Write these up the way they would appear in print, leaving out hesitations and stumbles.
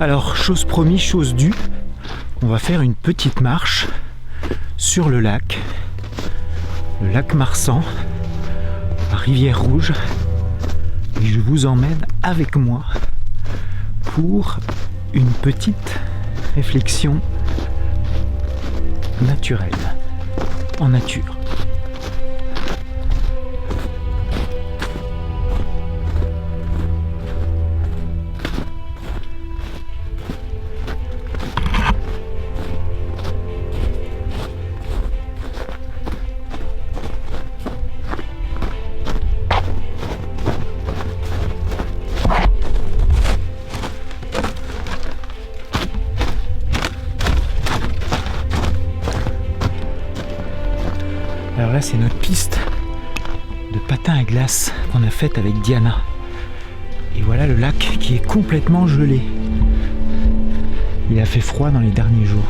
Alors, chose promise, chose due, on va faire une petite marche sur le lac Marsan, à Rivière-Rouge, et je vous emmène avec moi pour une petite réflexion naturelle, en nature. Alors là, c'est notre piste de patin à glace qu'on a faite avec Diana. Et voilà le lac qui est complètement gelé. Il a fait froid dans les derniers jours.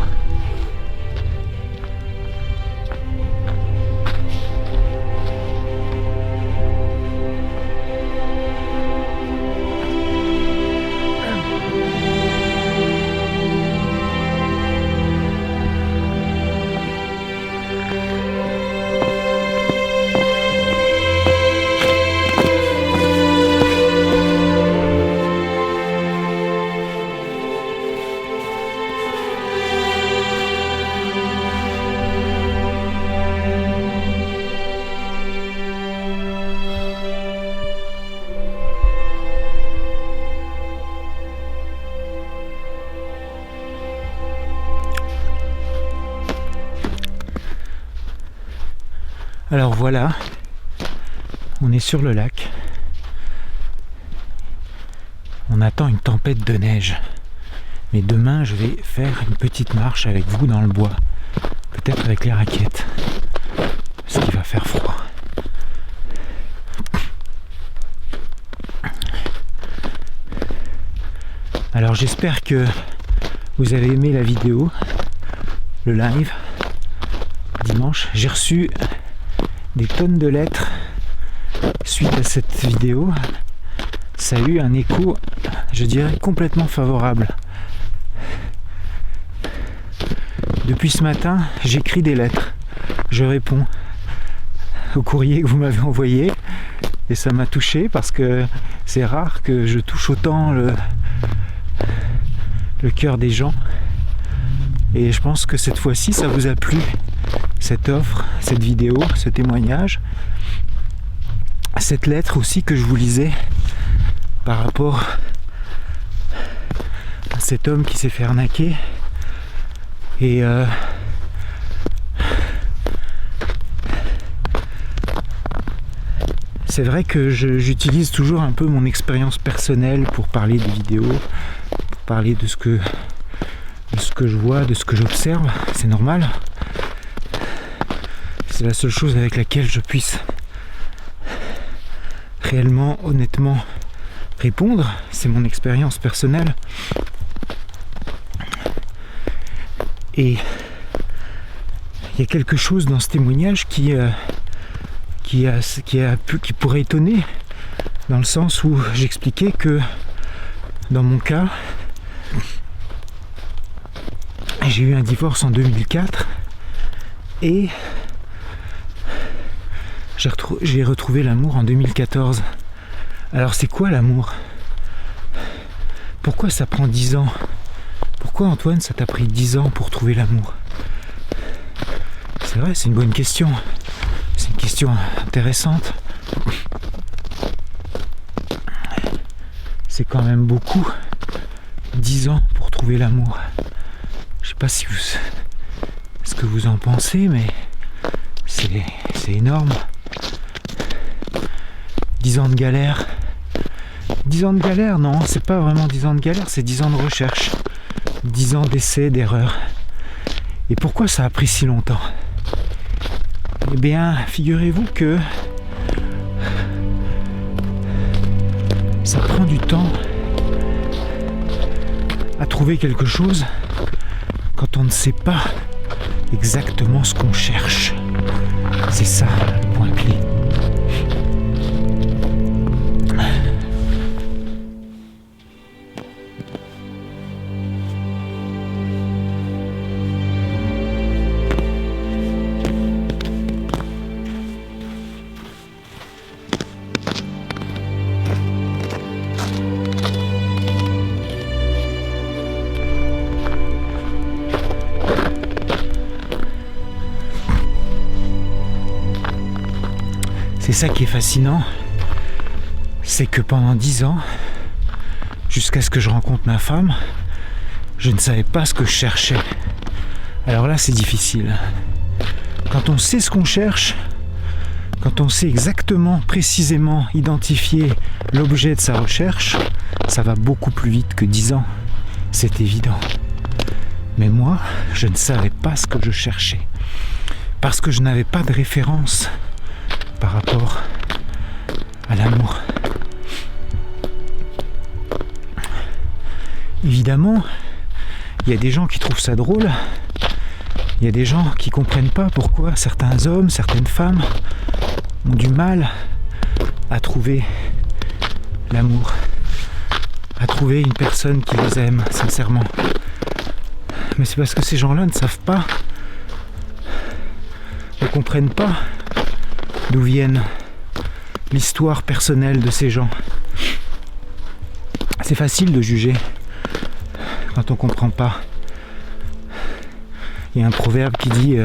Alors voilà, on est sur le lac. On attend une tempête de neige. Mais demain, je vais faire une petite marche avec vous dans le bois. Peut-être avec les raquettes. Parce qu'il va faire froid. Alors j'espère que vous avez aimé la vidéo, le live. Dimanche, j'ai reçu des tonnes de lettres suite à cette vidéo. Ça a eu un écho, je dirais, complètement favorable. Depuis ce matin, j'écris des lettres. Je réponds au courrier que vous m'avez envoyé et ça m'a touché parce que c'est rare que je touche autant le cœur des gens. Et je pense que cette fois-ci, ça vous a plu. Cette offre, cette vidéo, ce témoignage, cette lettre aussi que je vous lisais par rapport à cet homme qui s'est fait arnaquer. Et c'est vrai que j'utilise toujours un peu mon expérience personnelle pour parler des vidéos, pour parler de ce que je vois, de ce que j'observe, c'est normal. C'est la seule chose avec laquelle je puisse réellement, honnêtement répondre. C'est mon expérience personnelle. Et il y a quelque chose dans ce témoignage qui pourrait étonner, dans le sens où j'expliquais que dans mon cas, j'ai eu un divorce en 2004 et j'ai retrouvé l'amour en 2014. Alors c'est quoi l'amour? Pourquoi ça prend 10 ans? Pourquoi Antoine, ça t'a pris 10 ans pour trouver l'amour? C'est vrai, c'est une bonne question. C'est une question intéressante. C'est quand même beaucoup. 10 ans pour trouver l'amour. Je sais pas ce que vous en pensez, mais c'est énorme. 10 ans de galère. 10 ans de galère, non, c'est pas vraiment 10 ans de galère, c'est 10 ans de recherche. 10 ans d'essais, d'erreurs. Et pourquoi ça a pris si longtemps? Eh bien, figurez-vous que ça prend du temps à trouver quelque chose quand on ne sait pas exactement ce qu'on cherche. C'est ça le point clé. c'est ça qui est fascinant, c'est que pendant 10 ans, jusqu'à ce que je rencontre ma femme, je ne savais pas ce que je cherchais. Alors là, c'est difficile. Quand on sait ce qu'on cherche, quand on sait exactement, précisément identifier l'objet de sa recherche, ça va beaucoup plus vite que 10 ans. C'est évident. Mais moi, je ne savais pas ce que je cherchais. Parce que je n'avais pas de référence par rapport à l'amour. Évidemment, il y a des gens qui trouvent ça drôle. Il y a des gens qui ne comprennent pas pourquoi certains hommes, certaines femmes ont du mal à trouver l'amour, à trouver une personne qui les aime sincèrement. Mais c'est parce que ces gens-là ne savent pas, ne comprennent pas d'où viennent l'histoire personnelle de ces gens. C'est facile de juger quand on ne comprend pas. Il y a un proverbe qui dit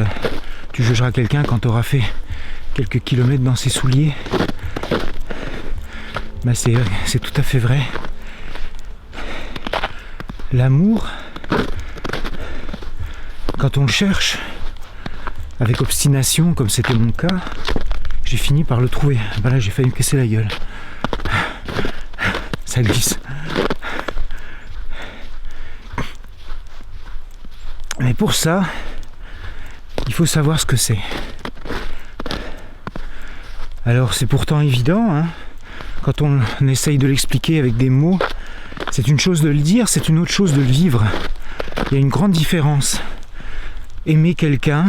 tu jugeras quelqu'un quand tu auras fait quelques kilomètres dans ses souliers. Ben c'est tout à fait vrai. L'amour, quand on le cherche avec obstination, comme c'était mon cas, j'ai fini par le trouver. Ben là, j'ai failli me casser la gueule. Ça glisse. Mais pour ça, il faut savoir ce que c'est. Alors c'est pourtant évident, hein, quand on essaye de l'expliquer avec des mots, c'est une chose de le dire, c'est une autre chose de le vivre. Il y a une grande différence. Aimer quelqu'un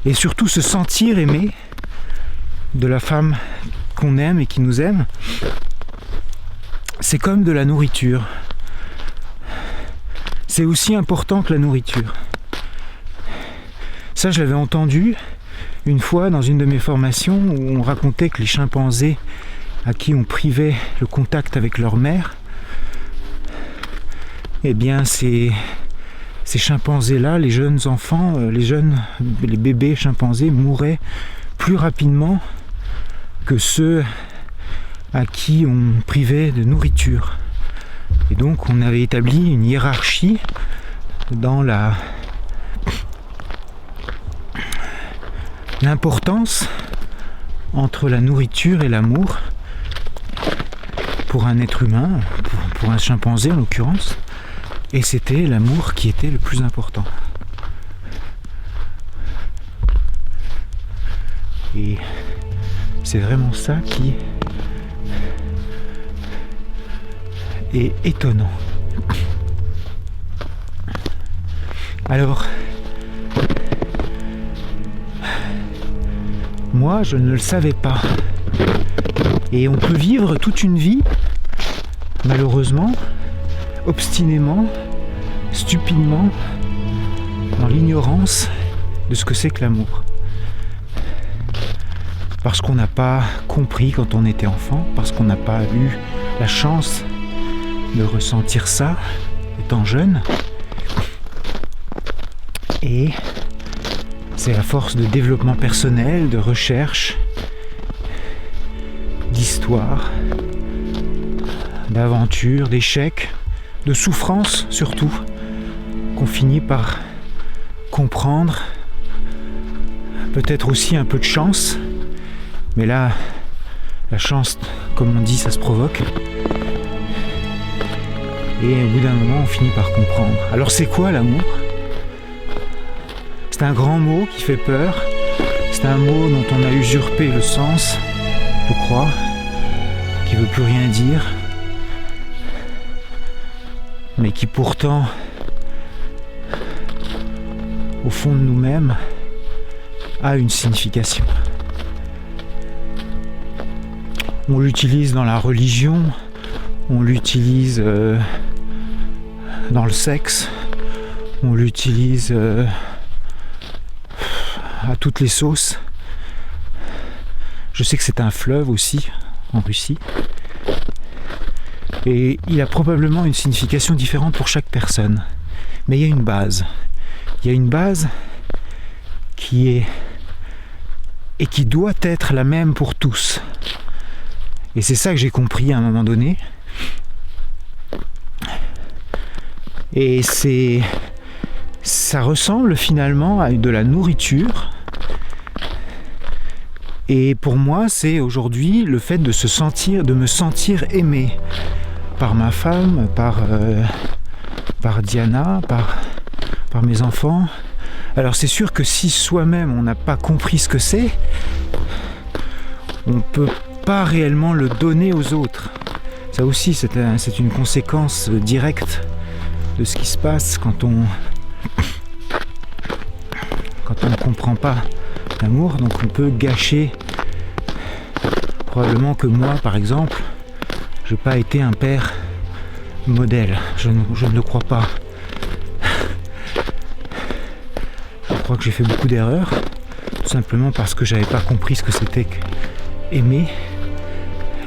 et surtout se sentir aimé de la femme qu'on aime et qui nous aime, c'est comme de la nourriture. C'est aussi important que la nourriture. Ça, je l'avais entendu une fois dans une de mes formations où on racontait que les chimpanzés à qui on privait le contact avec leur mère, eh bien ces chimpanzés-là, les jeunes enfants, les bébés chimpanzés mouraient plus rapidement que ceux à qui on privait de nourriture. Et donc on avait établi une hiérarchie dans l'importance entre la nourriture et l'amour pour un être humain, pour un chimpanzé en l'occurrence, et c'était l'amour qui était le plus important. Et c'est vraiment ça qui est étonnant. Alors, moi, je ne le savais pas. Et on peut vivre toute une vie, malheureusement, obstinément, stupidement, dans l'ignorance de ce que c'est que l'amour. Parce qu'on n'a pas compris quand on était enfant, parce qu'on n'a pas eu la chance de ressentir ça étant jeune. Et c'est à force de développement personnel, de recherche, d'histoire, d'aventure, d'échecs, de souffrance surtout, qu'on finit par comprendre, peut-être aussi un peu de chance, mais là, la chance, comme on dit, ça se provoque. Et au bout d'un moment, on finit par comprendre. Alors c'est quoi l'amour ? C'est un grand mot qui fait peur, c'est un mot dont on a usurpé le sens, je crois, qui ne veut plus rien dire, mais qui pourtant, au fond de nous-mêmes, a une signification. On l'utilise dans la religion, on l'utilise dans le sexe, on l'utilise à toutes les sauces. Je sais que c'est un fleuve aussi en Russie. Et il a probablement une signification différente pour chaque personne. Mais il y a une base. Il y a une base qui est et qui doit être la même pour tous. Et c'est ça que j'ai compris à un moment donné. Et ça ressemble finalement à de la nourriture. Et pour moi, c'est aujourd'hui le fait de me sentir aimé par ma femme, par Diana, par mes enfants. Alors c'est sûr que si soi-même on n'a pas compris ce que c'est, on ne peut pas réellement le donner aux autres. Ça aussi, c'est une conséquence directe de ce qui se passe quand on ne comprend pas l'amour. Donc on peut gâcher. Probablement que moi, par exemple, je n'ai pas été un père modèle. Je ne le crois pas. Je crois que j'ai fait beaucoup d'erreurs, tout simplement parce que j'avais pas compris ce que c'était qu'aimer,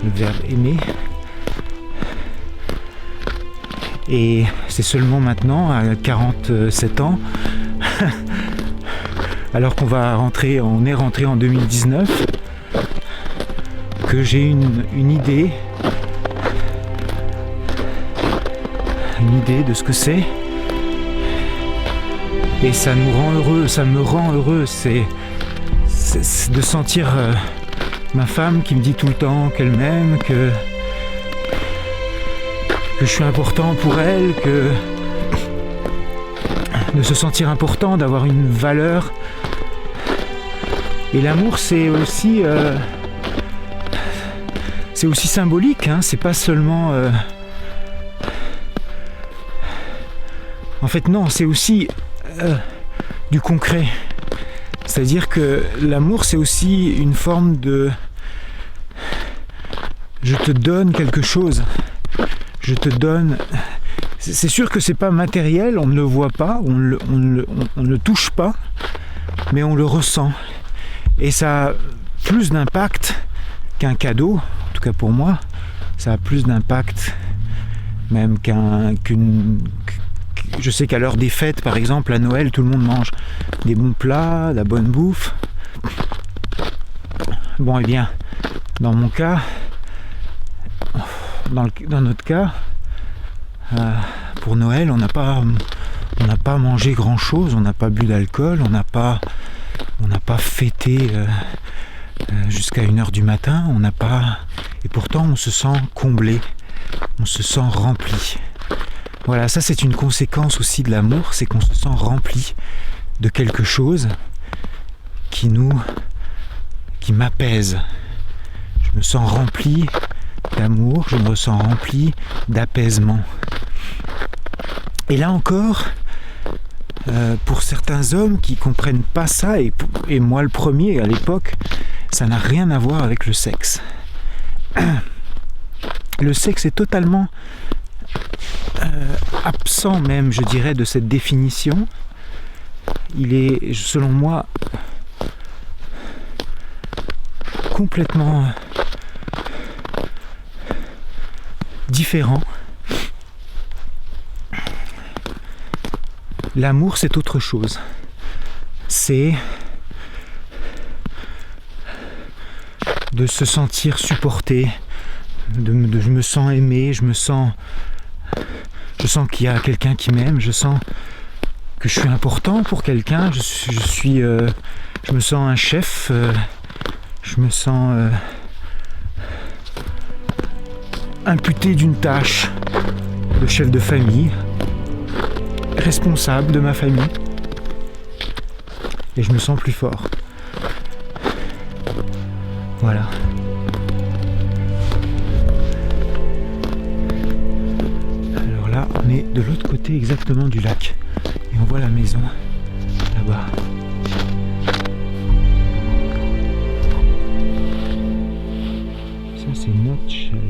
le verbe aimer. Et c'est seulement maintenant, à 47 ans, alors qu'on est rentré en 2019, que j'ai une idée de ce que c'est. Et ça nous rend heureux, ça me rend heureux, c'est de sentir ma femme qui me dit tout le temps qu'elle m'aime, que je suis important pour elle, de se sentir important, d'avoir une valeur. Et l'amour, c'est aussi symbolique, hein, c'est pas seulement... En fait, non, c'est aussi du concret. C'est-à-dire que l'amour, c'est aussi une forme de... Je te donne quelque chose. Je te donne... C'est sûr que c'est pas matériel, on ne le voit pas, on ne le touche pas, mais on le ressent. Et ça a plus d'impact qu'un cadeau, en tout cas pour moi, ça a plus d'impact même je sais qu'à l'heure des fêtes, par exemple, à Noël, tout le monde mange des bons plats, de la bonne bouffe. Bon, eh bien, dans mon cas, dans notre cas, pour Noël, on n'a pas mangé grand-chose, on n'a pas bu d'alcool, on n'a pas fêté jusqu'à 1h du matin, et pourtant on se sent comblé, on se sent rempli. Voilà, ça c'est une conséquence aussi de l'amour, c'est qu'on se sent rempli de quelque chose qui m'apaise. Je me sens rempli d'amour, je me sens rempli d'apaisement. Et là encore, pour certains hommes qui comprennent pas ça, et moi le premier à l'époque, ça n'a rien à voir avec le sexe. Le sexe est totalement absent même, je dirais, de cette définition. Il est, selon moi, complètement différent. L'amour, c'est autre chose. C'est de se sentir supporté, je me sens aimé, je sens qu'il y a quelqu'un qui m'aime, je sens que je suis important pour quelqu'un, je me sens un chef, je me sens imputé d'une tâche de chef de famille, responsable de ma famille, et je me sens plus fort. Voilà. Alors là, on est de l'autre côté exactement du lac, et on voit la maison là-bas. Ça, c'est notre chalet.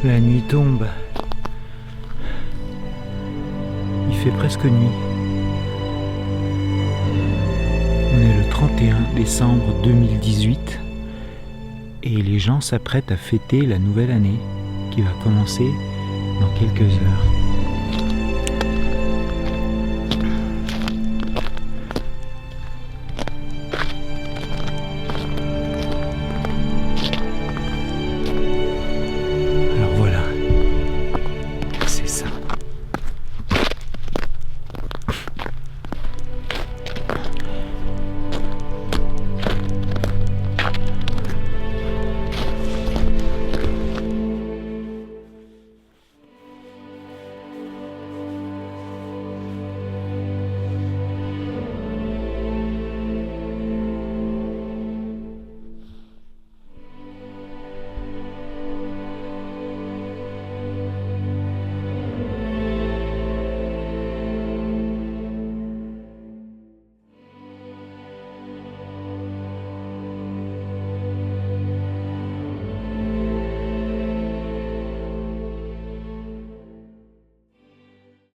La nuit tombe. Il fait presque nuit. 31 décembre 2018 et les gens s'apprêtent à fêter la nouvelle année qui va commencer dans quelques heures.